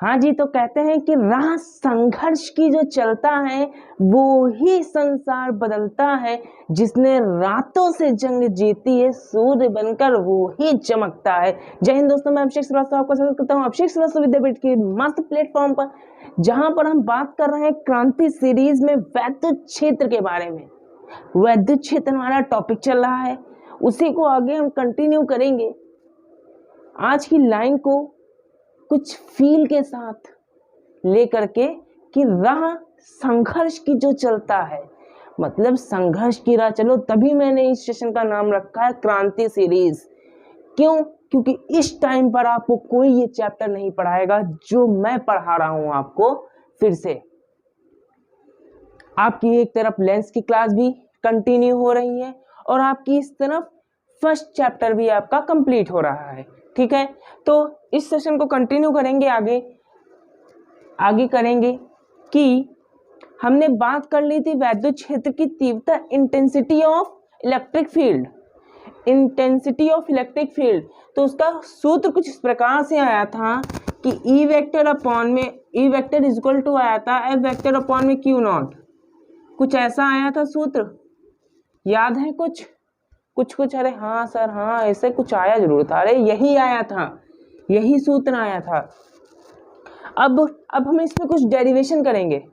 हाँ जी, तो कहते हैं कि राह संघर्ष की जो चलता है वो ही संसार बदलता है, जिसने रातों से जंग जीती है सूर्य बनकर वो ही चमकता है। जय हिंद दोस्तों, मैं अभिषेक श्रीवास्तव आपका स्वागत करता हूँ अभिषेक श्रीवास्तव विद्यापीठ के मस्त प्लेटफॉर्म पर, जहां पर हम बात कर रहे हैं क्रांति सीरीज में वैद्युत क्षेत्र के बारे में। वैद्युत क्षेत्र हमारा टॉपिक चल रहा है, उसी को आगे हम कंटिन्यू करेंगे। आज की लाइन को कुछ फील के साथ लेकर के कि राह संघर्ष की जो चलता है, मतलब संघर्ष की राह चलो, तभी मैंने इस सेशन का नाम रखा है क्रांति सीरीज। क्यों? क्योंकि इस टाइम पर आपको कोई ये चैप्टर नहीं पढ़ाएगा जो मैं पढ़ा रहा हूं आपको। फिर से आपकी एक तरफ लेंस की क्लास भी कंटिन्यू हो रही है और आपकी इस तरफ फर्स्ट चैप्टर भी आपका कंप्लीट हो रहा है। ठीक है, तो इस सेशन को कंटिन्यू करेंगे। आगे करेंगे कि हमने बात कर ली थी वैद्युत क्षेत्र की तीव्रता, intensity of electric field. Intensity of electric field, तो उसका सूत्र कुछ इस प्रकार से आया था कि ई वेक्टर अपॉन में E vector is equal to आया था एफ वेक्टर अपॉन में क्यू नॉट। कुछ ऐसा आया था सूत्र, याद है कुछ? अरे हाँ सर, हाँ ऐसे कुछ आया जरूर था। अरे यही आया था, यही सूत्र आया था। अब हम इसमें कुछ डेरिवेशन करेंगे,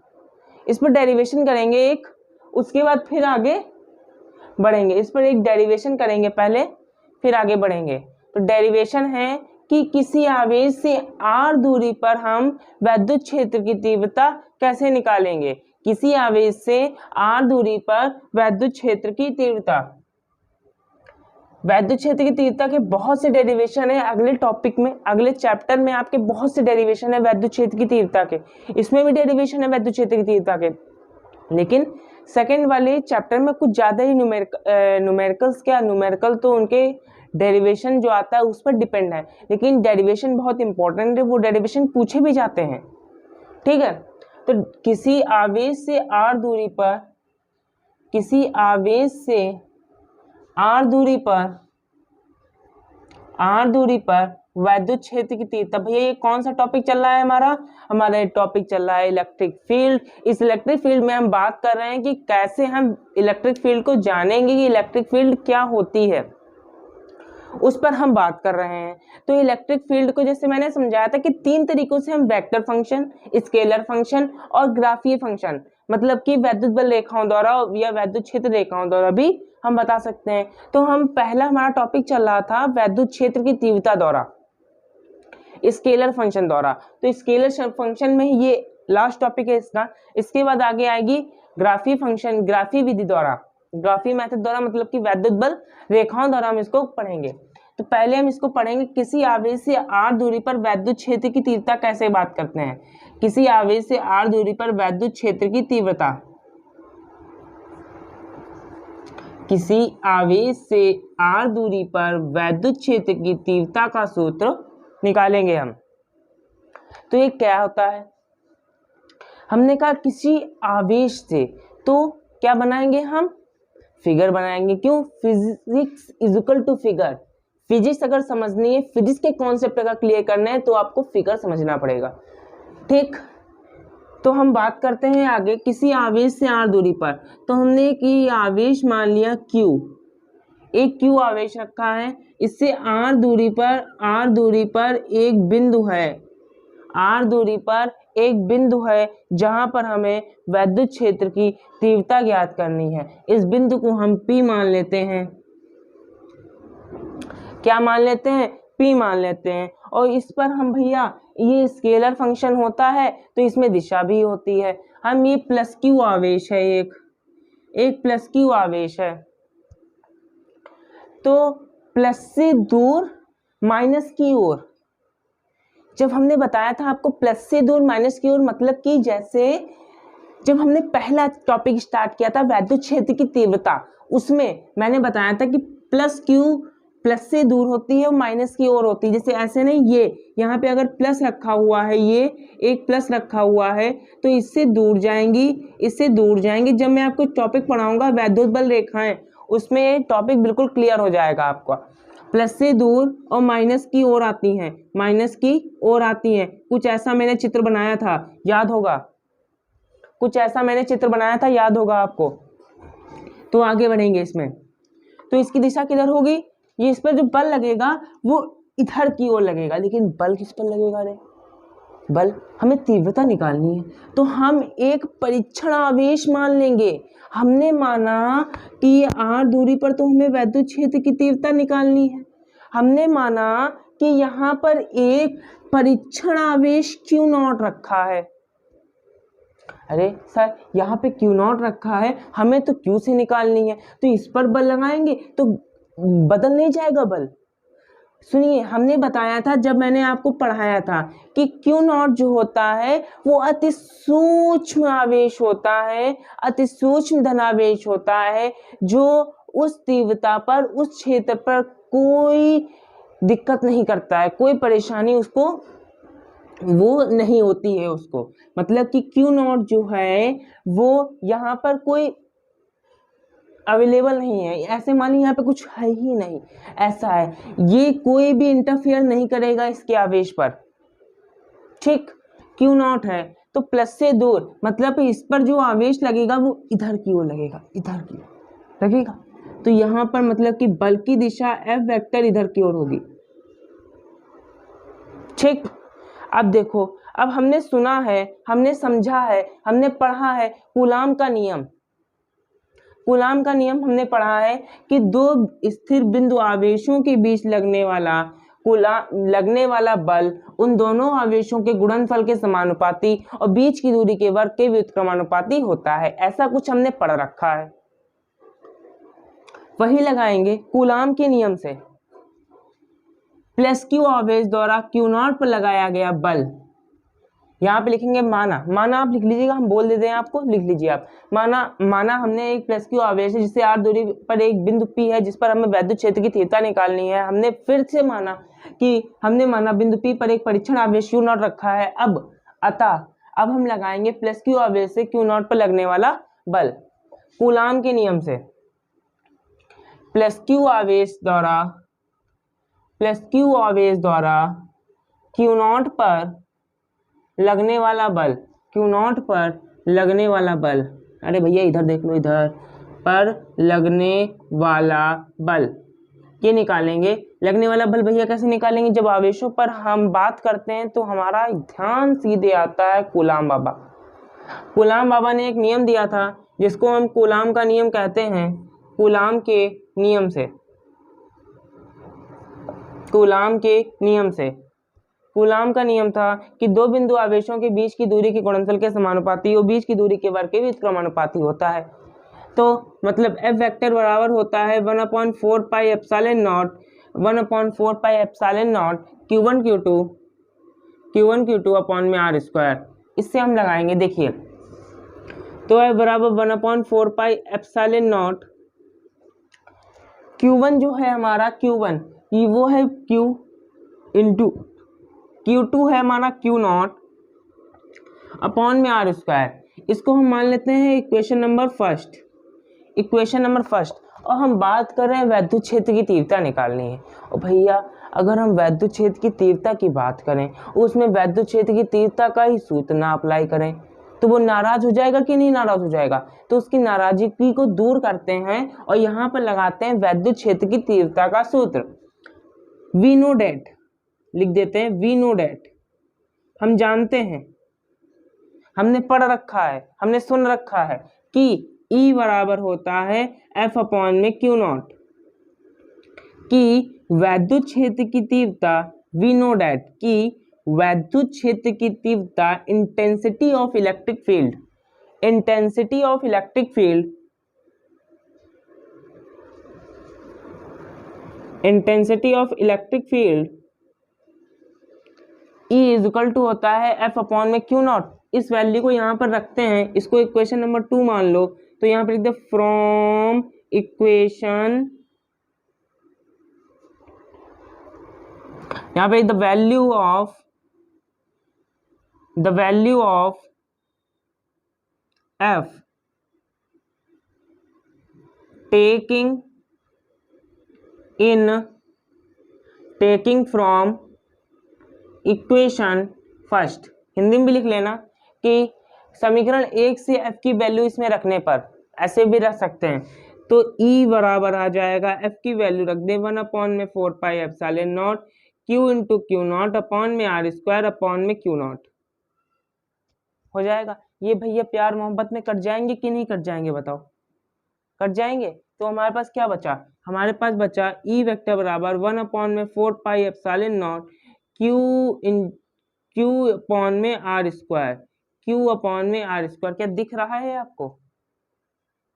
इस पर डेरिवेशन करेंगे एक, उसके बाद फिर आगे बढ़ेंगे। इस पर एक डेरिवेशन करेंगे पहले, फिर आगे बढ़ेंगे। तो डेरिवेशन है कि किसी आवेश से r दूरी पर हम वैद्युत क्षेत्र की तीव्रता कैसे निकालेंगे। किसी आवेश से r दूरी पर वैद्युत क्षेत्र की तीव्रता, वैद्युत क्षेत्र की तीव्रता के बहुत से डेरिवेशन है। अगले टॉपिक में, अगले चैप्टर में आपके बहुत से डेरिवेशन है वैद्युत क्षेत्र की तीव्रता के। इसमें भी डेरिवेशन है वैद्युत क्षेत्र की तीव्रता के, लेकिन सेकंड वाले चैप्टर में कुछ ज्यादा ही न्यूमेरिकल तो उनके डेरिवेशन जो आता है उस पर डिपेंड है, लेकिन डेरिवेशन बहुत इंपॉर्टेंट है, वो डेरिवेशन पूछे भी जाते हैं। ठीक है, तो किसी आवेश से r दूरी पर, किसी आवेश से r दूरी पर वैद्युत क्षेत्र की तीव्रता। भैया ये कौन सा टॉपिक चल रहा है हमारा टॉपिक चल रहा है इलेक्ट्रिक फील्ड। इस इलेक्ट्रिक फील्ड में हम बात कर रहे हैं कि कैसे हम इलेक्ट्रिक फील्ड को जानेंगे कि इलेक्ट्रिक फील्ड क्या होती है, उस पर हम बात कर रहे हैं। तो इलेक्ट्रिक फील्ड को जैसे मैंने समझाया था कि 3 तरीकों से हम वेक्टर फंक्शन, स्केलर फंक्शन और ग्राफीय फंक्शन, मतलब कि वैद्युत बल रेखाओं द्वारा या वैद्युत क्षेत्र रेखाओं द्वारा भी हम बता सकते हैं। तो हम पहला हमारा टॉपिक चल रहा था वैद्युत क्षेत्र की तीव्रता द्वारा, स्केलर फंक्शन द्वारा। तो स्केलर फंक्शन में ये लास्ट टॉपिक है इसका। इसके बाद आगे आएगी ग्राफीय फंक्शन, ग्राफीय विधि द्वारा, ग्राफीय मेथड द्वारा, मतलब कि वैद्युत बल रेखाओं द्वारा हम इसको पढ़ेंगे। तो पहले हम इसको पढ़ेंगे किसी आवेश से r दूरी पर वैद्युत क्षेत्र की तीव्रता कैसे बात करते हैं। किसी आवेश से r दूरी पर वैद्युत क्षेत्र की तीव्रता, किसी आवेश से r दूरी पर वैद्युत क्षेत्र की तीव्रता का सूत्र निकालेंगे हम। तो ये क्या होता है? हमने कहा किसी आवेश से, तो क्या बनाएंगे हम? फिगर बनाएंगे। क्यों? Physics is equal to figure. Physics अगर समझनी है, फिजिक्स के कॉन्सेप्ट अगर क्लियर करना है तो आपको फिगर समझना पड़ेगा। ठीक, तो हम बात करते हैं आगे किसी आवेश से r दूरी पर। तो हमने कि आवेश मान लिया Q, एक Q आवेश रखा है, इससे r दूरी पर एक बिंदु है, r दूरी पर एक बिंदु है जहां पर हमें वैद्युत क्षेत्र की तीव्रता ज्ञात करनी है। इस बिंदु को हम P मान लेते हैं। क्या मान लेते हैं? P मान लेते हैं। और इस पर हम भैया, ये स्केलर फंक्शन होता है तो इसमें दिशा भी होती है। हम ये प्लस Q आवेश है, एक प्लस Q आवेश है, तो प्लस से दूर माइनस की ओर। जब हमने बताया था आपको प्लस से दूर माइनस की ओर, मतलब कि जैसे जब हमने पहला टॉपिक स्टार्ट किया था वैद्युत क्षेत्र की तीव्रता, उसमें मैंने बताया था कि प्लस Q प्लस से दूर होती है और माइनस की ओर होती है। जैसे ऐसे नहीं, ये यहाँ पे अगर प्लस रखा हुआ है, ये एक प्लस रखा हुआ है, तो इससे दूर जाएंगी। जब मैं आपको टॉपिक पढ़ाऊंगा वैद्युत बल रेखाएं, उसमें टॉपिक बिल्कुल क्लियर हो जाएगा आपका। प्लस से दूर और माइनस की ओर आती हैं, माइनस की ओर आती हैं। कुछ ऐसा मैंने चित्र बनाया था, याद होगा, कुछ ऐसा मैंने चित्र बनाया था, याद होगा आपको। तो आगे बढ़ेंगे इसमें। तो इसकी दिशा किधर होगी? ये इस पर जो बल लगेगा वो इधर की ओर लगेगा। लेकिन बल किस पर लगेगा रे? बल, हमें तीव्रता निकालनी है, तो हम एक परीक्षण आवेश मान लेंगे। हमने माना कि r दूरी पर तो हमें वैद्युत क्षेत्र की तीव्रता निकालनी है। हमने माना कि यहाँ पर एक परीक्षण आवेश Q0 रखा है। अरे सर, यहाँ पे Q0 रखा है, हमें तो Q से निकालनी है, तो इस पर बल लगाएंगे तो बदल नहीं जाएगा बल। सुनिए, हमने बताया था जब मैंने आपको पढ़ाया था कि Q0 जो होता है वो अति सूक्ष्म आवेश होता है, अति सूक्ष्म धनावेश होता है, जो उस तीव्रता पर, उस क्षेत्र पर कोई दिक्कत नहीं करता है, कोई परेशानी उसको वो नहीं होती है उसको। मतलब कि Q0 जो है वो यहाँ पर कोई अवेलेबल नहीं है, ऐसे मानिए यहाँ पे कुछ है ही नहीं, ऐसा है, ये कोई भी इंटरफेयर नहीं करेगा इसके आवेश पर। ठीक, Q0 है तो प्लस से दूर, मतलब इस पर जो आवेश लगेगा वो इधर की ओर लगेगा, इधर की ओर लगेगा। तो यहाँ पर मतलब कि बल की दिशा F वेक्टर इधर की ओर होगी। ठीक, अब देखो, अब हमने सुना है, हमने समझा है, हमने पढ़ा है कूलाम का नियम। कूलाम का नियम हमने पढ़ा है कि दो स्थिर बिंदु आवेशों के बीच लगने वाला बल उन दोनों आवेशों के गुणनफल के समानुपाती और बीच की दूरी के वर्ग के व्युत्क्रमानुपाती होता है। ऐसा कुछ हमने पढ़ रखा है, वही लगाएंगे कूलाम के नियम से। प्लस Q आवेश द्वारा Q0 पर लगाया गया बल, यहाँ पे लिखेंगे माना, माना आप लिख लीजिएगा, हम बोल देते हैं आपको, लिख लीजिए आप। माना हमने एक प्लस Q आवेश है जिससे r दूरी पर एक बिंदु P है जिस पर हमें वैद्युत क्षेत्र की तीव्रता निकालनी है। हमने फिर से माना कि हमने माना बिंदु P पर एक परीक्षण आवेश Q0 रखा है। अब हम लगाएंगे प्लस Q आवेश से Q0 पर लगने वाला बल कूलाम के नियम से। प्लस Q आवेश द्वारा Q0 पर लगने वाला बल, Q0 पर लगने वाला बल, अरे भैया इधर देख लो, इधर पर लगने वाला बल, ये निकालेंगे। लगने वाला बल भैया कैसे निकालेंगे? जब आवेशों पर हम बात करते हैं तो हमारा ध्यान सीधे आता है कूलाम बाबा। कूलाम बाबा ने एक नियम दिया था जिसको हम कूलाम का नियम कहते हैं। कूलाम के नियम से, कूलाम का नियम था कि दो बिंदु आवेशों के बीच की दूरी के गुणनफल के समानुपाती और बीच की दूरी के वर्ग के व्युत्क्रमानुपाती होता है। तो मतलब F वेक्टर बराबर होता है 1/4 pi epsilon not Q1 Q2 upon में r स्क्वायर। इससे हम लगाएंगे, देखिए, तो F बराबर 1/4 पाई एप्सिलॉन नॉट, Q1 जो है हमारा, Q1 ये वो है Q इंटू Q2 है हमारा Q0 अपॉन में r स्क्वायर। इसको हम मान लेते हैं इक्वेशन नंबर फर्स्ट। और हम बात कर रहे हैं वैद्युत क्षेत्र की तीव्रता निकालनी है। और भैया अगर हम वैद्युत क्षेत्र की तीव्रता की बात करें, उसमें वैद्युत क्षेत्र की तीव्रता का ही सूत्र ना अप्लाई करें तो वो नाराज हो जाएगा कि नहीं नाराज हो जाएगा? तो उसकी नाराजगी को दूर करते हैं और यहाँ पर लगाते हैं वैद्युत क्षेत्र की तीव्रता का सूत्र। वी नो डेट, लिख देते हैं वी नो डेट, हम जानते हैं, हमने पढ़ रखा है, हमने सुन रखा है कि E बराबर होता है F अपॉन में Q0, कि वैद्युत क्षेत्र की तीव्रता, वी नो डेट, कि वैद्युत क्षेत्र की तीव्रता intensity of electric field E is equal to होता है F अपॉन में Q0। इस वैल्यू को यहाँ पर रखते हैं, इसको इक्वेशन नंबर 2 मान लो, तो यहाँ पर लिख दे फ्रॉम इक्वेशन, यहाँ पे the value of F taking in taking from equation first, Hindi में भी लिख लेना कि समीकरण 1 से f की वैल्यू इसमें रखने पर, ऐसे भी रख सकते हैं, तो E बराबर आ जाएगा f की वैल्यू रख दे 1/4πε0 q into Q not upon में r स्क्वायर अपॉन में क्यू नॉट हो जाएगा। ये भैया प्यार मोहब्बत में कट जाएंगे कि नहीं कट जाएंगे बताओ? कट जाएंगे। तो हमारे पास क्या बचा? हमारे पास बचा E वेक्टर बराबर 1/4πε0 क्यू अपॉन में आर स्क्वायर, क्यू अपॉन में आर स्क्वायर। क्या दिख रहा है आपको?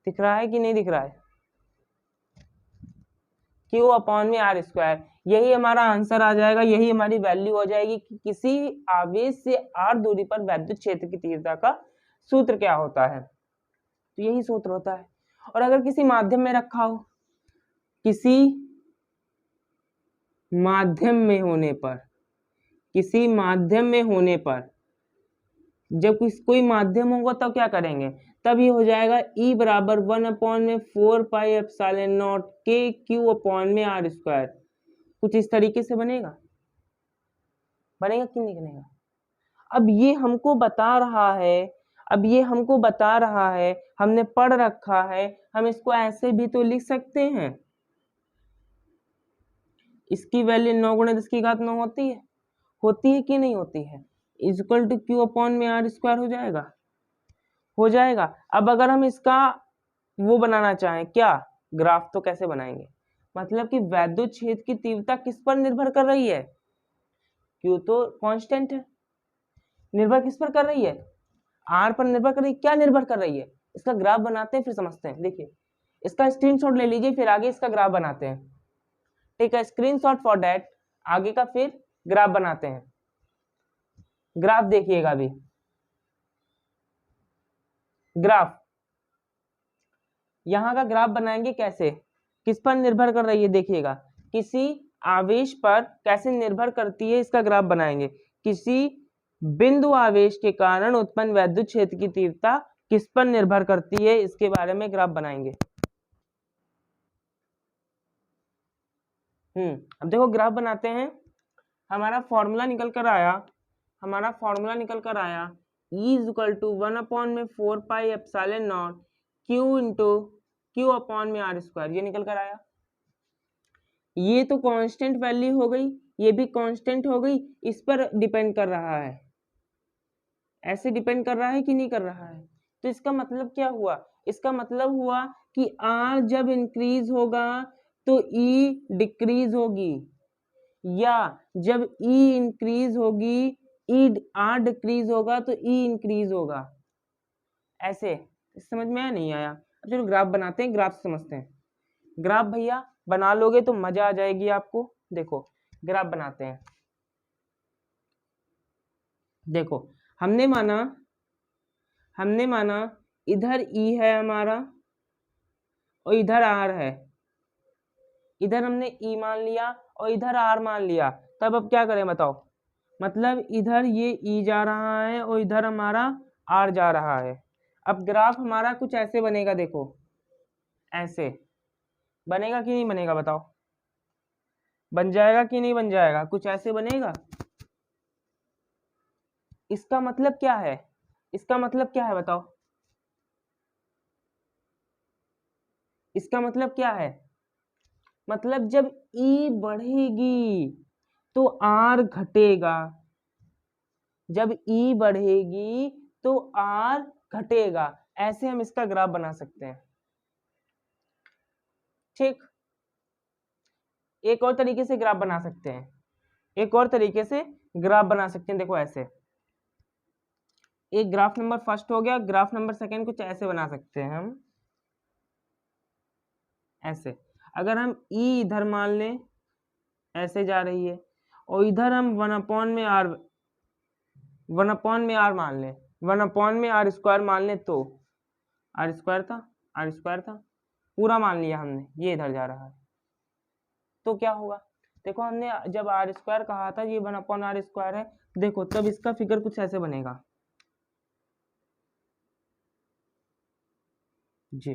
दिख रहा है कि नहीं दिख रहा है? क्यू अपॉन में आर स्क्वायर, यही हमारा आंसर आ जाएगा, यही हमारी वैल्यू हो जाएगी कि किसी आवेश से आर दूरी पर वैद्युत क्षेत्र की तीव्रता का सूत्र क्या होता है। तो यही सूत्र होता है। और अगर किसी माध्यम में रखा हो, किसी माध्यम में होने पर, किसी माध्यम में होने पर, जब कोई माध्यम होगा तब क्या करेंगे? तब ये हो जाएगा E बराबर 1/4πε0 के क्यू अपॉन में आर स्क्वायर। कुछ इस तरीके से बनेगा, बनेगा कि नहीं बनेगा? अब ये हमको बता रहा है, अब ये हमको बता रहा है, हमने पढ़ रखा है, हम इसको ऐसे भी तो लिख सकते हैं। इसकी वैल्यू 9 × 10⁻9 होती है कि नहीं होती है? इक्वल टू क्यू अपॉन में आर स्क्वायर हो जाएगा, हो जाएगा। अब अगर हम इसका वो बनाना चाहें, क्या ग्राफ, तो कैसे बनाएंगे? मतलब कि वैद्युत क्षेत्र की तीव्रता किस पर निर्भर कर रही है? क्यू तो कांस्टेंट है, निर्भर किस पर कर रही है? आर पर निर्भर कर रही है। क्या निर्भर कर रही है? इसका ग्राफ बनाते हैं फिर समझते हैं। देखिए, इसका स्क्रीनशॉट ले लीजिए, फिर आगे इसका ग्राफ बनाते हैं। ठीक है, स्क्रीनशॉट फॉर दैट, आगे का फिर ग्राफ बनाते हैं। ग्राफ देखिएगा अभी, ग्राफ यहाँ का ग्राफ बनाएंगे कैसे, किस पर निर्भर कर रही है? देखिएगा, किसी आवेश पर कैसे निर्भर करती है, इसका ग्राफ बनाएंगे। किसी बिंदु आवेश के कारण उत्पन्न वैद्युत क्षेत्र की तीव्रता किस पर निर्भर करती है, इसके बारे में ग्राफ बनाएंगे। अब देखो ग्राफ बनाते हैं। हमारा फॉर्मूला निकल कर आया, हमारा फॉर्मूला निकल कर आया E = 1/4πε0 Q into Q upon में आर स्क्वायर, ये निकल कर आया। ये तो कांस्टेंट वैल्यू हो गई, ये भी कांस्टेंट हो गई, इस पर डिपेंड कर रहा है, ऐसे डिपेंड कर रहा है कि नहीं कर रहा है? तो इसका मतलब क्या हुआ? इसका मतलब हुआ कि R जब इंक्रीज होगा तो E डिक्रीज होगी, या जब E इंक्रीज होगी, R डिक्रीज होगा तो E इंक्रीज होगा। ऐसे समझ में आया नहीं आया? चलो ग्राफ बनाते हैं, ग्राफ समझते हैं। ग्राफ भैया बना लोगे तो मजा आ जाएगी आपको। देखो ग्राफ बनाते हैं। देखो हमने माना इधर E है हमारा और इधर R है, इधर हमने E मान लिया और इधर R मान लिया। तब अब क्या करें बताओ? मतलब इधर ये E जा रहा है और इधर हमारा R जा रहा है। अब ग्राफ हमारा कुछ ऐसे बनेगा, देखो ऐसे बनेगा कि नहीं बनेगा बताओ? बन जाएगा कि नहीं बन जाएगा? कुछ ऐसे बनेगा। इसका मतलब क्या है? इसका मतलब क्या है बताओ? इसका मतलब क्या है? मतलब जब E बढ़ेगी तो R घटेगा, जब E बढ़ेगी तो R घटेगा। ऐसे हम इसका ग्राफ बना सकते हैं। ठीक, एक और तरीके से ग्राफ बना सकते हैं, एक और तरीके से ग्राफ बना सकते हैं। देखो ऐसे, एक ग्राफ नंबर फर्स्ट हो गया, ग्राफ नंबर सेकंड कुछ ऐसे बना सकते हैं हम। ऐसे अगर हम E इधर मान लें, ऐसे जा रही है, और इधर हम 1/r मान लें, 1/r स्क्वायर मान लें, तो r स्क्वायर था, पूरा मान लिया हमने, ये इधर जा रहा है, तो क्या होगा? देखो हमने जब r स्क्वायर कहा था, ये 1/r स्क्वायर है, देखो तब इसका फिगर कुछ ऐसे बनेगा जी,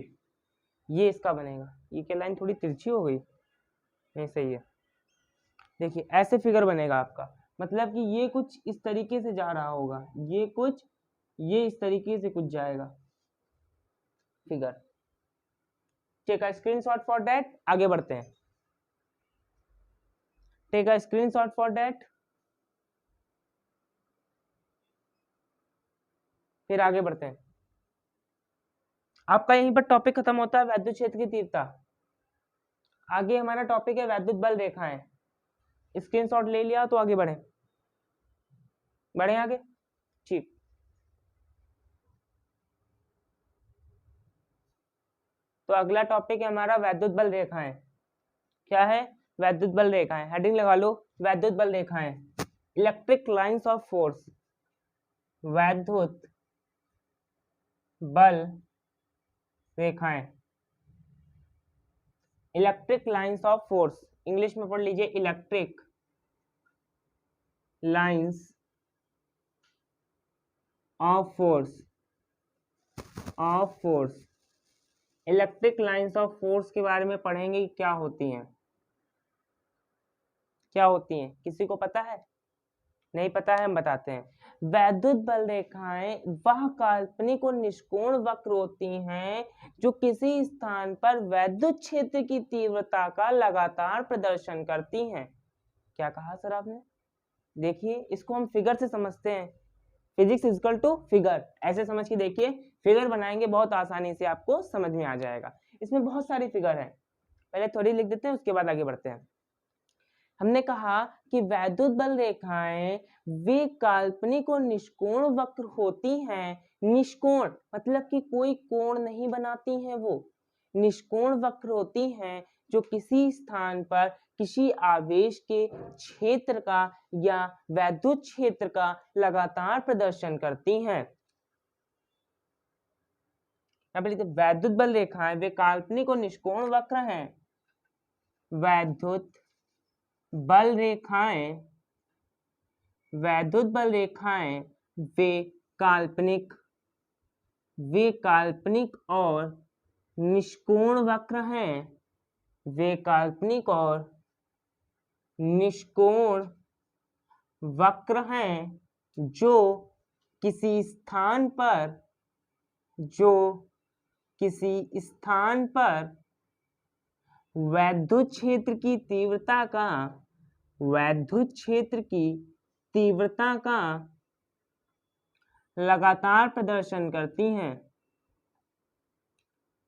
ये इसका बनेगा। ये क्या लाइन थोड़ी तिरछी हो गई? नहीं सही है। देखिए ऐसे फिगर बनेगा आपका, मतलब कि ये कुछ इस तरीके से जा रहा होगा, ये इस तरीके से कुछ जाएगा figure. Take a screenshot for that, आगे बढ़ते हैं। Take a screenshot for that, फिर आगे बढ़ते हैं। आपका यहीं पर टॉपिक खत्म होता है वैद्युत क्षेत्र की तीव्रता। आगे हमारा टॉपिक है वैद्युत बल रेखाएं। स्क्रीनशॉट ले लिया तो आगे बढ़े, बढ़े आगे, ठीक। तो अगला टॉपिक है हमारा वैद्युत बल रेखाएं। क्या है? वैद्युत बल रेखाएं, हेडिंग लगा लो, वैद्युत बल रेखाएं, इलेक्ट्रिक लाइंस ऑफ फोर्स, वैद्युत बल रेखाएं, electric lines of force, English में पढ़ लीजिए electric lines of force, of force. Electric lines of force के बारे में पढ़ेंगे कि क्या होती हैं, क्या होती हैं, किसी को पता है? नहीं पता है, हम बताते हैं। वैद्युत बल रेखाएं वह काल्पनिक और निष्कोण वक्र होती हैं जो किसी स्थान पर वैद्युत क्षेत्र की तीव्रता का लगातार प्रदर्शन करती हैं। क्या कहा सर आपने? देखिए इसको हम फिगर से समझते हैं, फिजिक्स इक्वल टू फिगर, ऐसे समझ के देखिए, फिगर बनाएंगे बहुत आसानी से, आपको समझ में आ जाएगा। इसमें बहुत सारी फिगर है, पहले थोड़ी लिख देते हैं, उसके बाद आगे बढ़ते हैं। हमने कहा कि वैद्युत बल रेखाएं वे काल्पनिक और निष्कोण वक्र होती हैं। निष्कोण मतलब कि कोई कोण नहीं बनाती हैं, वो निष्कोण वक्र होती हैं जो किसी स्थान पर किसी आवेश के क्षेत्र का या वैद्युत क्षेत्र का लगातार प्रदर्शन करती हैं। वैद्युत बल रेखाएं वे काल्पनिक और निष्कोण वक्र हैं। वैद्युत बल रेखाएं, वैद्युत बल रेखाएं वे काल्पनिक, वे काल्पनिक और निष्कोण वक्र हैं, वे काल्पनिक और निष्कोण वक्र हैं जो किसी स्थान पर, जो किसी स्थान पर वैद्युत क्षेत्र की तीव्रता का, वैद्युत क्षेत्र की तीव्रता का लगातार प्रदर्शन करती हैं,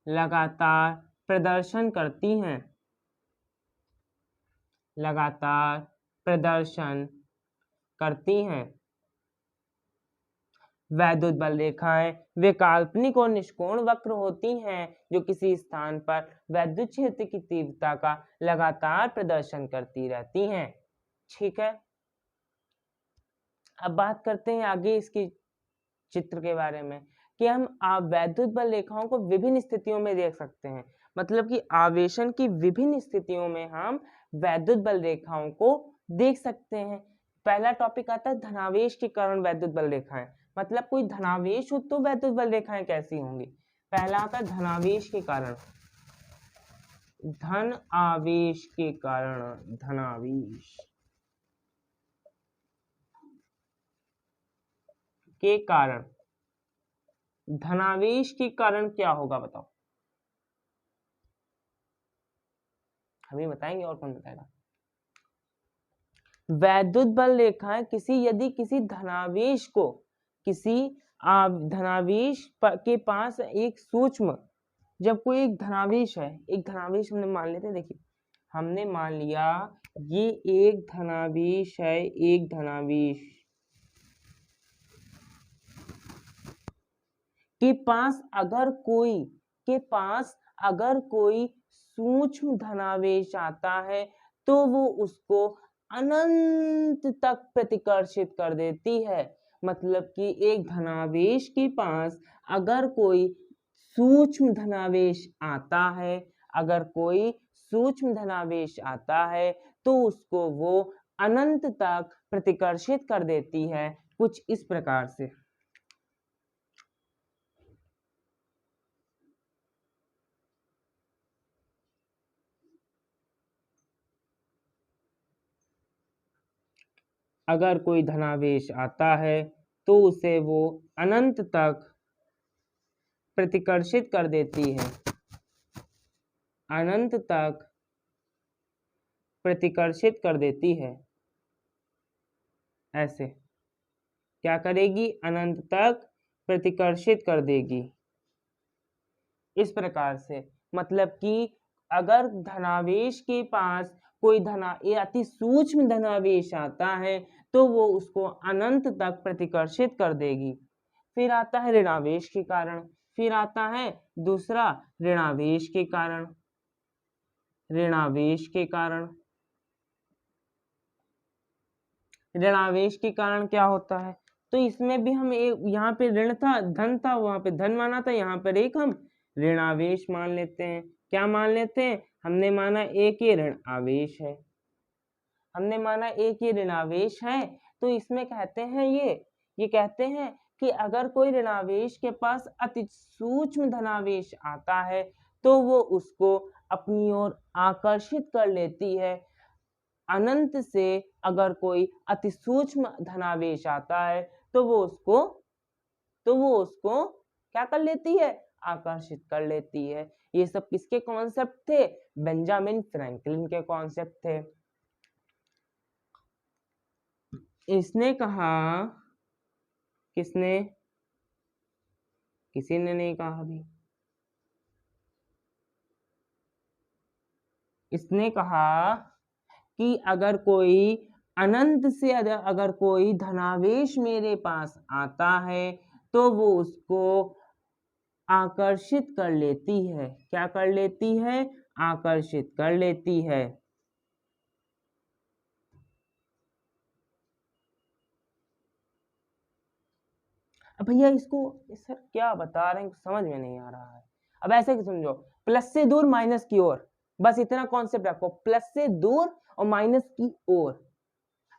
लगातार प्रदर्शन करती हैं, लगातार प्रदर्शन करती हैं। वैद्युत बल रेखाएं वे काल्पनिक और निष्कोण वक्र होती हैं जो किसी स्थान पर वैद्युत क्षेत्र की तीव्रता का लगातार प्रदर्शन करती रहती हैं। ठीक है, अब बात करते हैं आगे इसकी चित्र के बारे में कि हम वैद्युत बल रेखाओं को विभिन्न स्थितियों में देख सकते हैं, मतलब कि आवेशन की विभिन्न स्थितियों में हम वैद्युत बल रेखाओं को देख सकते हैं। पहला टॉपिक आता है धनावेश के कारण वैद्युत बल रेखाएं, मतलब कोई धनावेश हो तो वैद्युत बल रेखाएं कैसी होंगी। पहला आता है धनावेश के कारण, धन आवेश के कारण, धनावेश के कारण, धनावेश के कारण क्या होगा बताओ, हम ही बताएंगे और कौन बताएगा। वैद्युत बल रेखाएं यदि किसी धनावेश को, किसी धनावेश के पास एक सूक्ष्म, जब कोई एक धनावेश है, एक धनावेश हमने मान लेते हैं, देखिए हमने मान लिया ये एक धनावेश है, एक धनावेश के पास अगर कोई, के पास अगर कोई सूक्ष्म धनावेश आता है तो वो उसको अनंत तक प्रतिकर्षित कर देती है। मतलब कि एक धनावेश के पास अगर कोई सूक्ष्म धनावेश आता है, अगर कोई सूक्ष्म धनावेश आता है तो उसको वो अनंत तक प्रतिकर्षित कर देती है, कुछ इस प्रकार से। अगर कोई धनावेश आता है तो उसे वो अनंत तक प्रतिकर्षित कर देती है, अनंत तक प्रतिकर्षित कर देती है। ऐसे क्या करेगी? अनंत तक प्रतिकर्षित कर देगी। इस प्रकार से मतलब कि अगर धनावेश के पास कोई अति सूक्ष्म धनावेश आता है तो वो उसको अनंत तक प्रतिकर्षित कर देगी। फिर आता है ऋणावेश के कारण, फिर आता है दूसरा ऋणावेश के कारण। ऋणावेश के कारण, ऋणावेश के कारण क्या होता है? तो इसमें भी हम एक, यहाँ पे ऋण था, धन था, वहां पे धन माना था, यहाँ पर एक हम ऋणावेश मान लेते हैं। क्या मान लेते हैं? हमने माना एक ये ऋण आवेश है, हमने माना एक ये ऋणावेश है। तो इसमें कहते हैं ये कहते हैं कि अगर कोई ऋणावेश के पास अति सूक्ष्म धनावेश आता है तो वो उसको अपनी ओर आकर्षित कर लेती है। अनंत से अगर कोई अति सूक्ष्म धनावेश आता है तो वो उसको क्या कर लेती है? आकर्षित कर लेती है। ये सब किसके कॉन्सेप्ट थे? बेंजामिन फ्रैंकलिन के कॉन्सेप्ट थे। इसने कहा, किसने? किसी ने नहीं कहा अभी। इसने कहा कि अगर कोई अनंत से अगर कोई धनावेश मेरे पास आता है तो वो उसको आकर्षित कर लेती है। क्या कर लेती है? आकर्षित कर लेती है। अब भैया इसको सर क्या बता रहे हैं समझ में नहीं आ रहा है। अब ऐसे कि समझो, प्लस से दूर माइनस की ओर, बस इतना कॉन्सेप्ट रखो, प्लस से दूर और माइनस की ओर।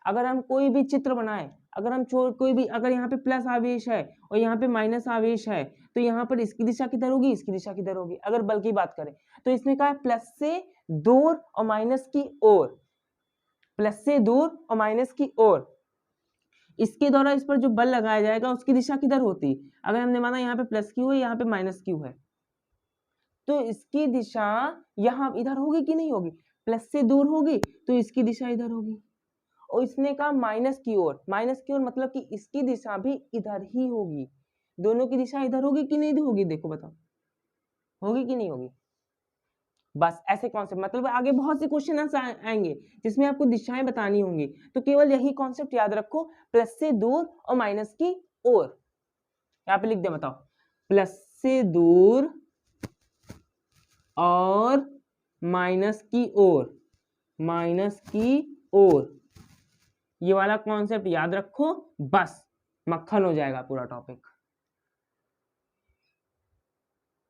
अगर हम कोई भी चित्र बनाए, अगर हम कोई भी, अगर यहाँ पे प्लस आवेश है और यहाँ पे माइनस आवेश है तो यहाँ पर इसकी दिशा किधर होगी? इसकी दिशा किधर होगी? अगर बल की बात करें तो इसने कहा प्लस से दूर और माइनस की ओर, प्लस से दूर और माइनस की ओर। इसके द्वारा इस पर जो बल लगाया जाएगा उसकी दिशा किधर होती? अगर हमने माना यहाँ पे प्लस क्यू है, यहाँ पे माइनस क्यू है, तो इसकी दिशा यहाँ इधर होगी कि नहीं होगी? प्लस से दूर होगी तो इसकी दिशा इधर होगी। और इसने कहा माइनस की ओर, माइनस की ओर मतलब कि इसकी दिशा भी इधर ही होगी। दोनों की दिशा इधर होगी कि नहीं होगी? देखो बताओ, होगी कि नहीं होगी? बस ऐसे कॉन्सेप्ट, मतलब आगे बहुत से क्वेश्चन आएंगे जिसमें आपको दिशाएं बतानी होंगी, तो केवल यही कॉन्सेप्ट याद रखो, प्लस से दूर और माइनस की ओर। यहाँ पे लिख दे, बताओ, प्लस से दूर और माइनस की ओर, माइनस की ओर, ये वाला कॉन्सेप्ट याद रखो, बस मक्खन हो जाएगा पूरा टॉपिक।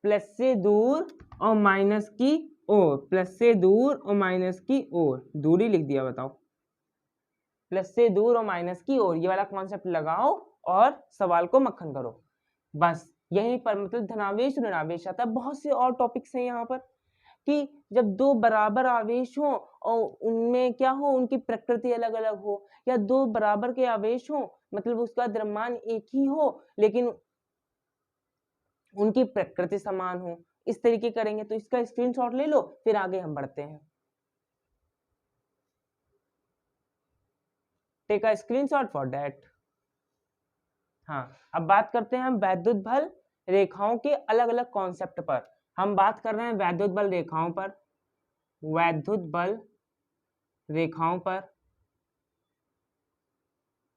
प्लस से दूर और माइनस की ओर, प्लस से दूर और माइनस की ओर, दूरी लिख दिया, बताओ, प्लस से दूर और माइनस की ओर, ये वाला कॉन्सेप्ट लगाओ और सवाल को मक्खन करो। बस यही पर मतलब धनावेश ऋणावेश आता है। बहुत से और टॉपिक्स हैं यहाँ पर कि जब दो बराबर आवेश हो और उनमें क्या हो, उनकी प्रकृति अलग अलग हो, या दो बराबर के आवेश हो मतलब उसका द्रव्यमान एक ही हो लेकिन उनकी प्रकृति समान हो, इस तरीके करेंगे। तो इसका स्क्रीनशॉट ले लो, फिर आगे हम बढ़ते हैं। Take a screenshot for that. हाँ, अब बात करते हैं हम वैद्युत बल रेखाओं के अलग अलग कॉन्सेप्ट पर। हम बात कर रहे हैं वैद्युत बल रेखाओं पर, वैद्युत बल रेखाओं पर।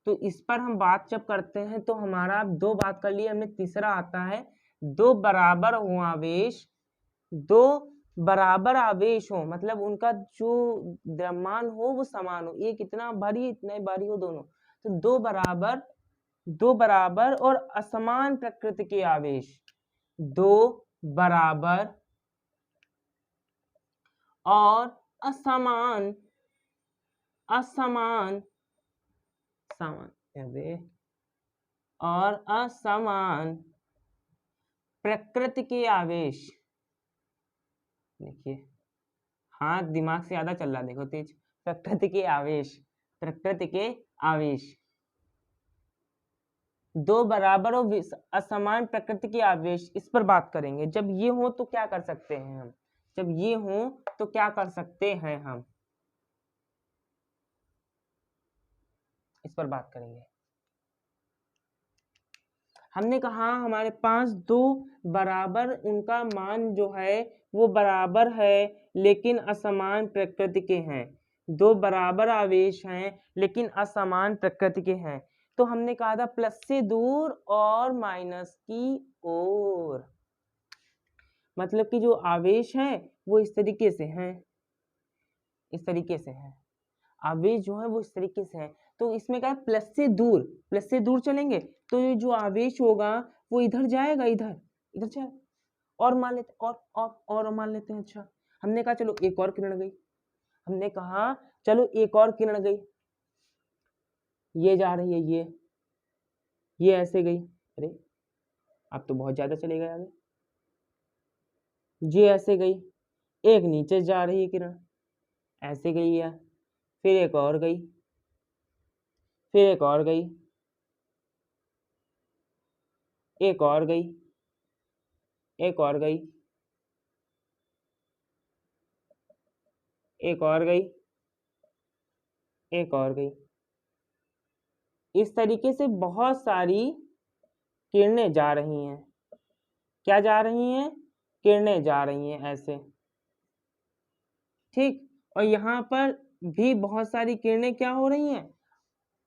तो इस पर हम बात जब करते हैं तो हमारा दो बात कर लिए हमने, तीसरा आता है दो बराबर हो आवेश, दो बराबर आवेश हो मतलब उनका जो द्रव्यमान हो वो समान हो, एक इतना भारी इतना भारी हो दोनों, तो दो बराबर और असमान प्रकृति के आवेश, दो बराबर और असमान असमान और असमान प्रकृति के आवेश। देखिए हाथ दिमाग से ज्यादा चल रहा, देखो तेज। प्रकृति के आवेश, प्रकृति के आवेश, दो बराबर और असमान प्रकृति के आवेश, इस पर बात करेंगे। जब ये हो तो क्या कर सकते हैं हम, जब ये हो तो क्या कर सकते हैं हम, इस पर बात करेंगे। हमने कहा हमारे पास दो बराबर, उनका मान जो है वो बराबर है लेकिन असमान प्रकृति के हैं। दो बराबर आवेश हैं लेकिन असमान प्रकृति के हैं। तो हमने कहा था प्लस से दूर और माइनस की ओर, मतलब कि जो आवेश हैं वो इस तरीके से हैं, इस तरीके से हैं, आवेश जो है वो इस तरीके से है। तो इसमें क्या है, प्लस से दूर, प्लस से दूर चलेंगे तो ये जो आवेश होगा वो इधर जाएगा, इधर इधर जाए, और मान लेते और मान लेते हैं। अच्छा, हमने कहा चलो एक और किरण गई, हमने कहा चलो एक और किरण गई, ये जा रही है, ये ऐसे गई, अरे अब तो बहुत ज्यादा चले गए आगे, ये ऐसे गई, एक नीचे जा रही है किरण, ऐसे गई है, फिर एक और गई, फिर एक और गई, एक और गई, एक और गई, एक और गई, एक और गई। इस तरीके से बहुत सारी किरणें जा रही हैं। क्या जा रही हैं, किरणें जा रही हैं ऐसे, ठीक। और यहाँ पर भी बहुत सारी किरणें क्या हो रही हैं,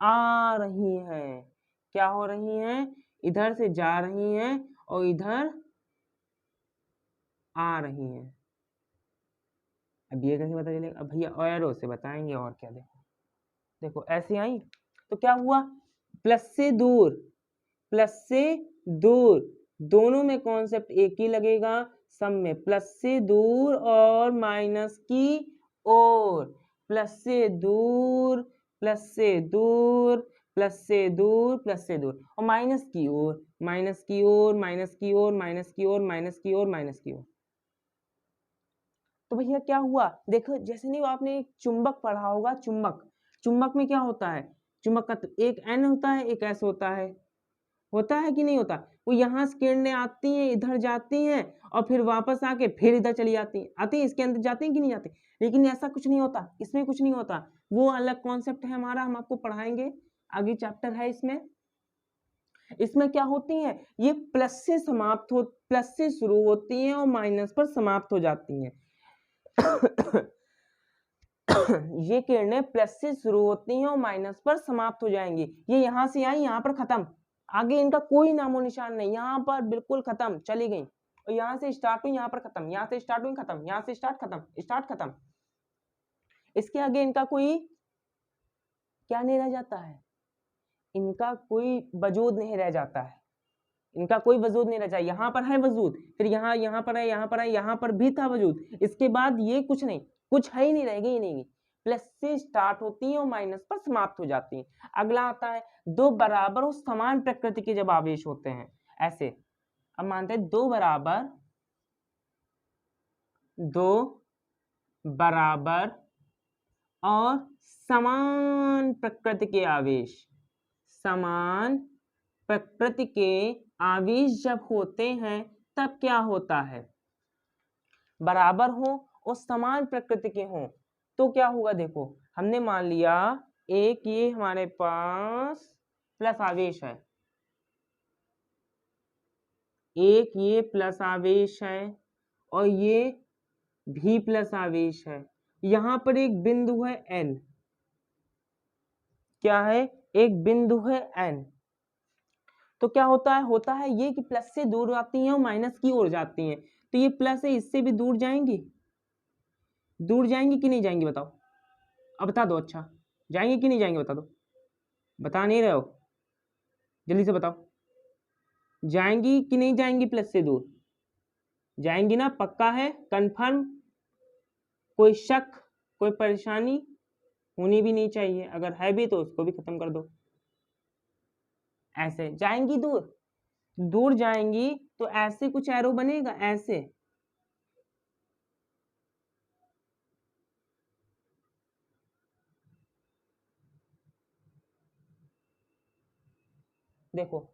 आ रही हैं। क्या हो रही हैं, इधर से जा रही हैं और इधर आ रही हैं। अब ये कैसे पता चलेगा, अब भैया एरो से बताएंगे और क्या। देखो देखो ऐसे आई तो क्या हुआ, प्लस से दूर, प्लस से दूर, दोनों में कॉन्सेप्ट एक ही लगेगा, सब में प्लस से दूर और माइनस की ओर, प्लस से दूर, प्लस से दूर, प्लस से दूर, प्लस से दूर, और माइनस की ओर, माइनस की ओर, माइनस की ओर, माइनस की ओर, माइनस की ओर, माइनस की ओर। तो भैया क्या हुआ, देखो जैसे नहीं आपने एक चुंबक पढ़ा होगा, चुंबक, चुंबक में क्या होता है, चुंबक का तो एक एन होता है, एक एस होता है कि नहीं होता। वो यहाँ से किरणें आती हैं, इधर जाती हैं और फिर वापस आके फिर इधर चली जाती हैं, आती हैं इसके अंदर जाती हैं कि नहीं जाती। लेकिन ऐसा कुछ नहीं होता, इसमें कुछ नहीं होता, वो अलग कॉन्सेप्ट है हमारा, हम आपको पढ़ाएंगे, आगे चैप्टर है इसमें। इसमें क्या होती हैं, ये प्लस से समाप्त हो, प्लस से शुरू होती हैं और माइनस पर समाप्त हो जाती हैं। ये किरणें प्लस से शुरू होती हैं और माइनस पर समाप्त हो जाएंगी। ये यहाँ से आई, यहाँ पर खत्म, आगे इनका कोई नामो निशान नहीं, यहाँ पर बिल्कुल खत्म, चली गई। और यहाँ से स्टार्ट हुई, यहाँ पर खत्म, यहाँ से स्टार्ट हुई खत्म, यहाँ से स्टार्ट खत्म, स्टार्ट खत्म। इसके आगे इनका कोई क्या नहीं रह जाता है, इनका कोई वजूद नहीं रह जाता है, इनका कोई वजूद नहीं रह जाता। यहाँ पर है वजूद, फिर यहाँ पर है, यहाँ पर है, यहाँ पर भी था वजूद, इसके बाद ये कुछ नहीं, कुछ है ही नहीं, रहेगी ही नहीं। प्लस से स्टार्ट होती है और माइनस पर समाप्त हो जाती है। अगला आता है दो बराबर और समान प्रकृति के जब आवेश होते हैं ऐसे। अब मानते हैं दो बराबर और समान प्रकृति के आवेश, समान प्रकृति के आवेश जब होते हैं तब क्या होता है, बराबर हो और समान प्रकृति के हों तो क्या होगा। देखो हमने मान लिया एक ये हमारे पास प्लस आवेश है, एक ये प्लस आवेश है और ये भी प्लस आवेश है, यहां पर एक बिंदु है N, क्या है, एक बिंदु है N। तो क्या होता है ये कि प्लस से दूर आती हैं और माइनस की ओर जाती हैं, तो ये प्लस है, इससे भी दूर जाएंगी, दूर जाएंगी कि नहीं जाएंगी बताओ, अब बता दो। अच्छा जाएंगे कि नहीं जाएंगे, बता दो, बता नहीं रहे हो, जल्दी से बताओ, जाएंगी कि नहीं जाएंगी, प्लस से दूर जाएंगी ना, पक्का है, कंफर्म, कोई शक, कोई परेशानी होनी भी नहीं चाहिए, अगर है भी तो उसको भी खत्म कर दो। ऐसे जाएंगी दूर, दूर जाएंगी तो ऐसे कुछ एरो बनेगा, ऐसे देखो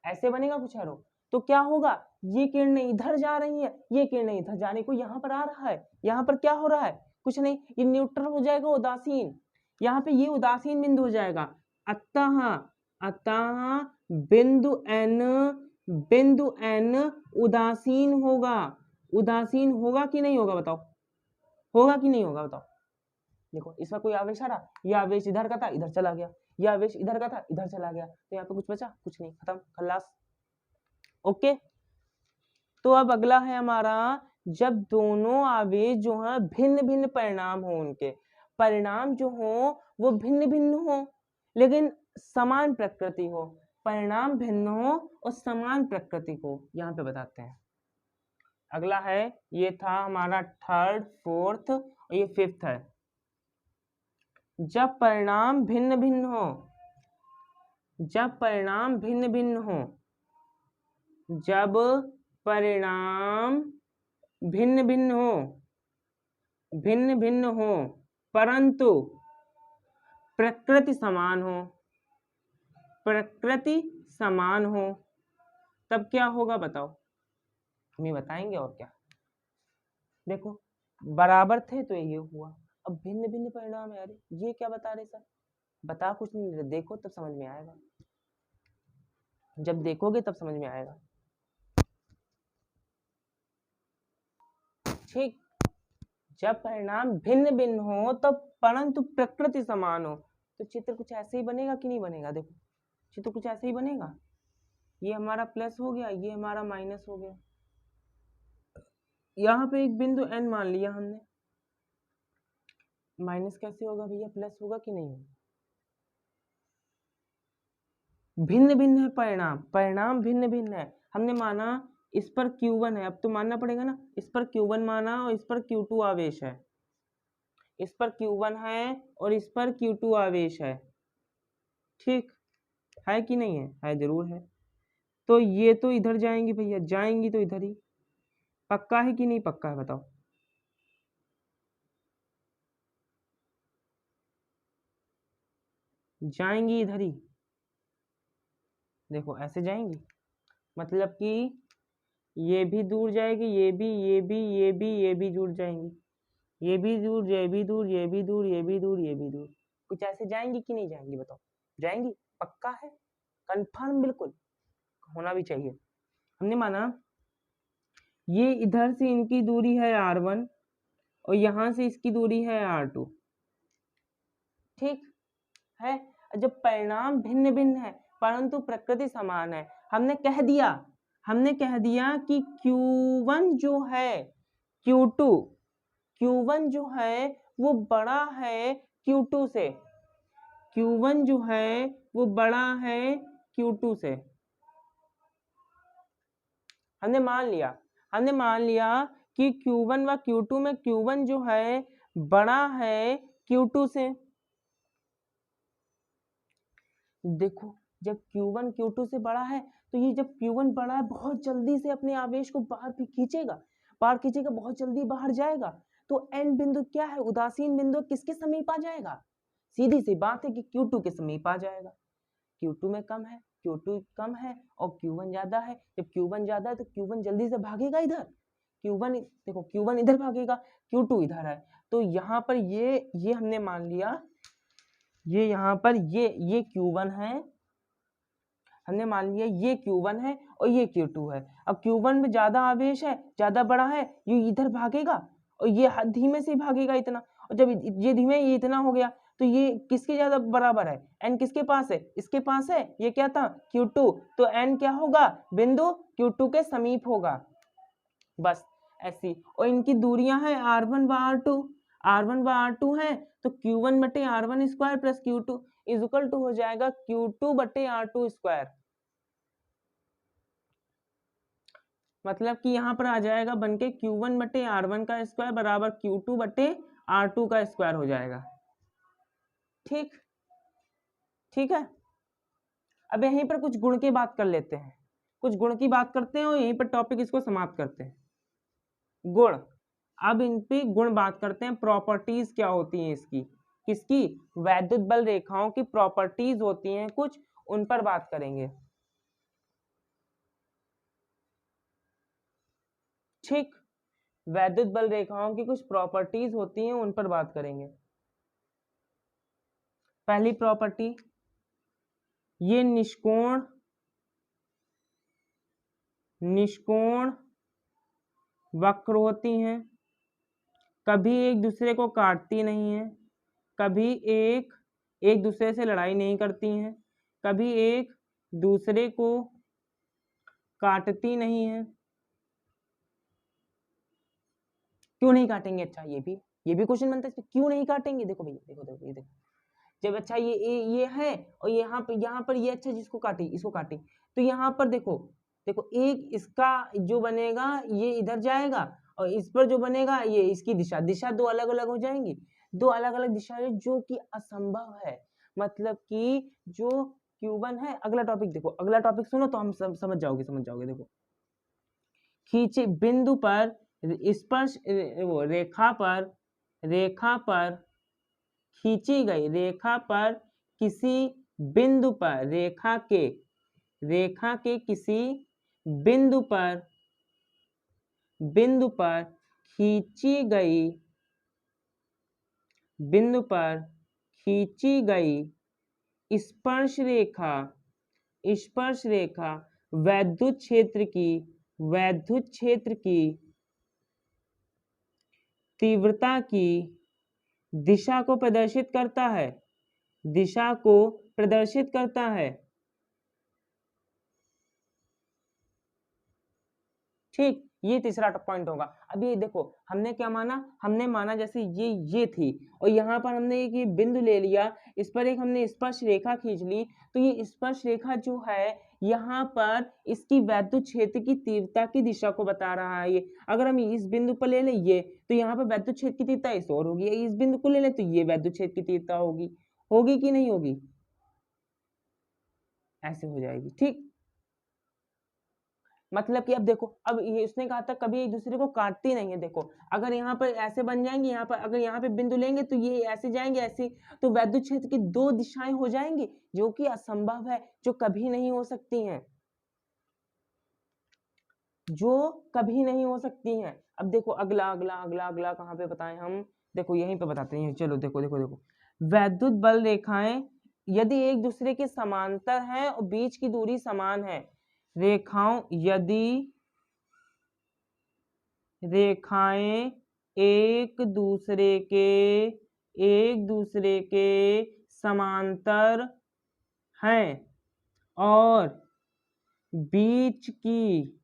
ऐसे बनेगा कुछ एरो, तो क्या होगा, ये किरणें इधर जा रही है, ये किरणें इधर जाने को यहाँ पर आ रहा है, यहाँ पर क्या हो रहा है, कुछ नहीं, ये न्यूट्रल हो जाएगा, उदासीन, यहाँ पे ये उदासीन बिंदु हो जाएगा। अतः बिंदु n उदासीन होगा। उदासीन होगा कि नहीं होगा बताओ, होगा कि नहीं होगा बताओ। देखो इसका कोई आवेश आ रहा, ये आवेश इधर का था इधर चला गया, ये आवेश इधर का था इधर चला गया, तो यहाँ पे कुछ बचा, कुछ नहीं, खत्म, खल्लास। ओके, तो अब अगला है हमारा, जब दोनों आवेश जो है भिन्न भिन्न परिणाम हो, उनके परिणाम जो हो वो भिन्न भिन्न हो लेकिन समान प्रकृति हो, परिणाम भिन्न हो और समान प्रकृति को यहाँ पे बताते हैं। अगला है, ये था हमारा थर्ड, फोर्थ और ये फिफ्थ है। जब परिणाम भिन्न भिन्न हो, जब परिणाम भिन्न भिन्न हो, जब परिणाम भिन्न भिन्न हो, भिन्न भिन्न हो परंतु प्रकृति समान हो, प्रकृति समान हो, तब क्या होगा बताओ, हमें बताएंगे और क्या। देखो बराबर थे तो ये हुआ, अब भिन्न भिन्न परिणाम है, अरे ये क्या बता रहे सर, बता कुछ नहीं रहे, देखो तब समझ में आएगा, जब देखोगे तब समझ में आएगा। ठीक, जब परिणाम भिन्न भिन्न हो तो परंतु प्रकृति समान हो, तो चित्र कुछ ऐसे ही बनेगा कि नहीं बनेगा। देखो चित्र कुछ ऐसे ही बनेगा, ये हमारा प्लस हो गया, ये हमारा माइनस हो गया, यहाँ पे एक बिंदु n मान लिया हमने, माइनस कैसे होगा भैया, प्लस होगा कि नहीं होगा। भिन्न भिन्न है परिणाम, परिणाम भिन्न भिन्न है, हमने माना इस पर Q1 है, अब तो मानना पड़ेगा ना, इस पर Q1 माना और इस पर Q2 आवेश है, इस पर Q1 है और इस पर Q2 आवेश है, ठीक है कि नहीं है जरूर है। तो ये तो इधर जाएंगी भैया, जाएंगी तो इधर ही, पक्का है कि नहीं पक्का है बताओ। जाएंगी इधर ही, देखो ऐसे जाएंगी, मतलब कि ये भी दूर जाएगी, ये भी, ये भी, ये भी, ये भी दूर जाएंगी, ये भी दूर, ये भी दूर, ये भी दूर, ये भी दूर, ये भी दूर, कुछ ऐसे जाएंगी कि नहीं जाएंगी बताओ, जाएंगी, पक्का है, कंफर्म बिल्कुल होना भी चाहिए। हमने माना ये इधर से इनकी दूरी है R1 और यहाँ से इसकी दूरी है R2, ठीक है। जब परिणाम भिन्न भिन्न है परंतु प्रकृति समान है, हमने कह दिया कि Q1 जो है Q1 जो है वो बड़ा है Q2 से, Q1 जो है वो बड़ा है Q2 से, हमने मान लिया कि Q1 व Q2 में Q1 जो है बड़ा है Q2 से। देखो जब Q1 Q2 से बड़ा है तो ये जब Q1 बड़ा है बहुत जल्दी से अपने आवेश को बाहर खींचेगा, बहुत जल्दी बाहर जाएगा, तो n बिंदु क्या है, उदासीन बिंदु किसके समीप आ जाएगा, सीधी सी बात है कि Q2 के समीप आ जाएगा। Q2 में कम है, Q2 कम है और Q1 ज्यादा है, जब Q1 ज्यादा है तो Q1 जल्दी से भागेगा इधर, देखो Q1 इधर भागेगा, Q2 इधर है, तो यहाँ पर ये हमने मान लिया, ये यहाँ पर ये Q1 है, हमने मान लिया ये Q1 है और ये Q2 है। अब Q1 में ज्यादा आवेश है, ज्यादा बड़ा है, ये इधर भागेगा और ये धीमे से भागेगा इतना, और जब ये धीमे ये इतना हो गया तो ये किसके ज्यादा बराबर है, n किसके पास है, इसके पास है, ये क्या था Q2, तो n क्या होगा, बिंदु Q2 के समीप होगा, बस ऐसी। और इनकी दूरियां हैं R1 व R2 है, तो Q1 बटे R1 square plus Q2 is equal to हो जाएगा Q2 बटे R2 स्क्वायर, मतलब कि यहाँ पर आ जाएगा बनके Q1 बटे R1 का स्क्वायर बराबर Q2 बटे R2 का स्क्वायर हो जाएगा, ठीक है। अब यहीं पर कुछ गुण की बात कर लेते हैं, कुछ गुण की बात करते हैं और यहीं पर टॉपिक इसको समाप्त करते हैं। गुण, अब इन पे गुण बात करते हैं, प्रॉपर्टीज क्या होती हैं इसकी, किसकी, वैद्युत बल रेखाओं की प्रॉपर्टीज होती हैं कुछ, उन पर बात करेंगे। ठीक, वैद्युत बल रेखाओं की कुछ प्रॉपर्टीज होती हैं, उन पर बात करेंगे। पहली प्रॉपर्टी, ये निष्कोण वक्र होती हैं, कभी एक दूसरे को काटती नहीं है, कभी एक दूसरे से लड़ाई नहीं करती हैं, कभी एक दूसरे को काटती नहीं है। क्यों नहीं काटेंगे? अच्छा, ये भी क्वेश्चन बनता है, क्यों नहीं काटेंगे? देखो भैया, देखो ये देखो, जब अच्छा ये है और यहाँ पर ये अच्छा जिसको काटी इसको काटी, तो यहाँ पर देखो एक इसका जो बनेगा ये इधर जाएगा और इस पर जो बनेगा ये इसकी दिशा दो अलग अलग हो जाएंगी, दो अलग अलग दिशाएं, जो कि असंभव है। मतलब कि जो Q1 है, अगला टॉपिक देखो, अगला टॉपिक सुनो तो हम समझ जाओगे। देखो, खींचे बिंदु पर स्पर्श वो रेखा पर खींची गई रेखा पर किसी बिंदु पर रेखा के किसी बिंदु पर खींची गई स्पर्श रेखा वैद्युत क्षेत्र की तीव्रता की दिशा को प्रदर्शित करता है। ठीक, ये तीसरा पॉइंट होगा। अब ये देखो, हमने क्या माना? हमने माना जैसे ये थी और यहाँ पर हमने एक ये बिंदु ले लिया, इस पर एक हमने स्पर्श रेखा खींच ली, तो ये स्पर्श रेखा जो है यहाँ पर इसकी वैद्युत क्षेत्र की तीव्रता की दिशा को बता रहा है। ये अगर हम इस बिंदु पर ले लें ये, तो यहाँ पर वैद्युत क्षेत्र की तीव्रता इस ओर होगी, इस बिंदु को ले लें तो ये वैद्युत क्षेत्र की तीव्रता होगी कि नहीं होगी? ऐसे हो जाएगी। ठीक, मतलब कि अब देखो, अब ये उसने कहा था कभी एक दूसरे को काटती नहीं है। देखो, अगर यहाँ पर ऐसे बन जाएंगे, यहाँ पर अगर यहाँ पे बिंदु लेंगे तो ये ऐसे जाएंगे ऐसे, तो वैद्युत क्षेत्र की दो दिशाएं हो जाएंगी, जो कि असंभव है, जो कभी नहीं हो सकती हैं, अब देखो, अगला कहाँ पे बताएं हम? देखो यहीं पे बताते हैं, चलो देखो, वैद्युत बल रेखाएं यदि एक दूसरे के समांतर हैं और बीच की दूरी समान है, यदि रेखाएं एक दूसरे के समांतर हैं और बीच की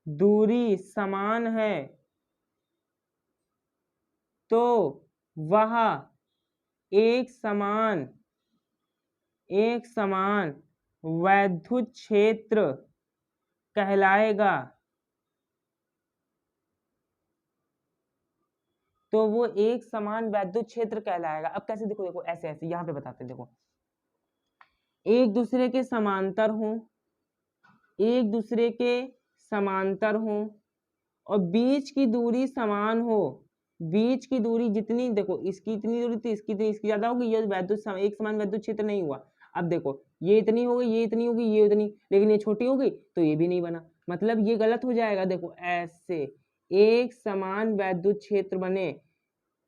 दूरी समान है, तो वह एक समान वैद्युत क्षेत्र कहलाएगा। तो वो एक समान वैद्युत क्षेत्र कहलाएगा। अब कैसे? देखो ऐसे यहाँ पे बताते हैं। देखो, एक दूसरे के समांतर हो और बीच की दूरी समान हो, बीच की दूरी जितनी, देखो इसकी इतनी दूरी तो इसकी ज्यादा होगी, ये एक समान वैद्युत क्षेत्र नहीं हुआ। अब देखो, ये इतनी हो गई, ये इतनी होगी, ये इतनी, लेकिन ये छोटी हो गई तो ये भी नहीं बना, मतलब ये गलत हो जाएगा। देखो ऐसे एक समान वैद्युत क्षेत्र बने,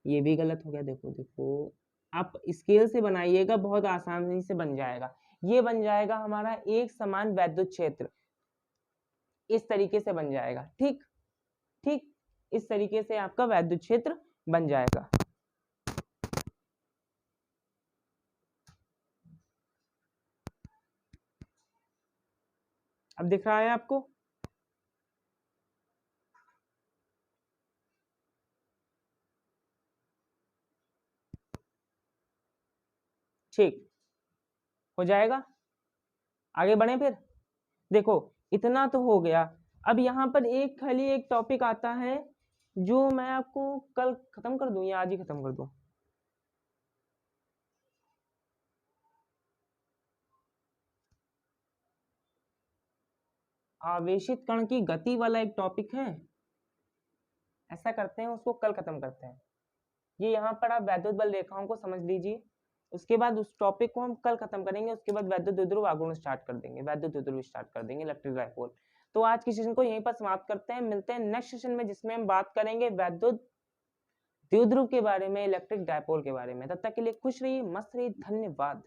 ये भी गलत हो गया। देखो आप स्केल से बनाइएगा, बहुत आसानी से बन जाएगा। ये बन जाएगा हमारा एक समान वैद्युत क्षेत्र, इस तरीके से बन जाएगा। ठीक, इस तरीके से आपका वैद्युत क्षेत्र बन जाएगा। अब दिख रहा है आपको? ठीक, हो जाएगा। आगे बढ़े फिर। देखो, इतना तो हो गया। अब यहाँ पर खाली एक टॉपिक आता है, जो मैं आपको कल खत्म कर दूं या आज ही खत्म कर दूं? आवेशित कण की गति वाला एक टॉपिक है, ऐसा करते हैं उसको कल खत्म करते हैं। ये यहाँ पर आप वैद्युत बल रेखाओं को समझ लीजिए, उसके बाद उस टॉपिक को हम कल खत्म करेंगे। उसके बाद वैद्युत द्विध्रुव आघूर्ण स्टार्ट कर देंगे, इलेक्ट्रिक डाइपोल। तो आज की सेशन को यहीं पर समाप्त करते हैं, मिलते हैं नेक्स्ट सेशन में जिसमें हम बात करेंगे वैद्युत द्विध्रुव के बारे में, इलेक्ट्रिक डायपोल के बारे में। तब तक के लिए खुश रहिए, मस्त रहिए, धन्यवाद।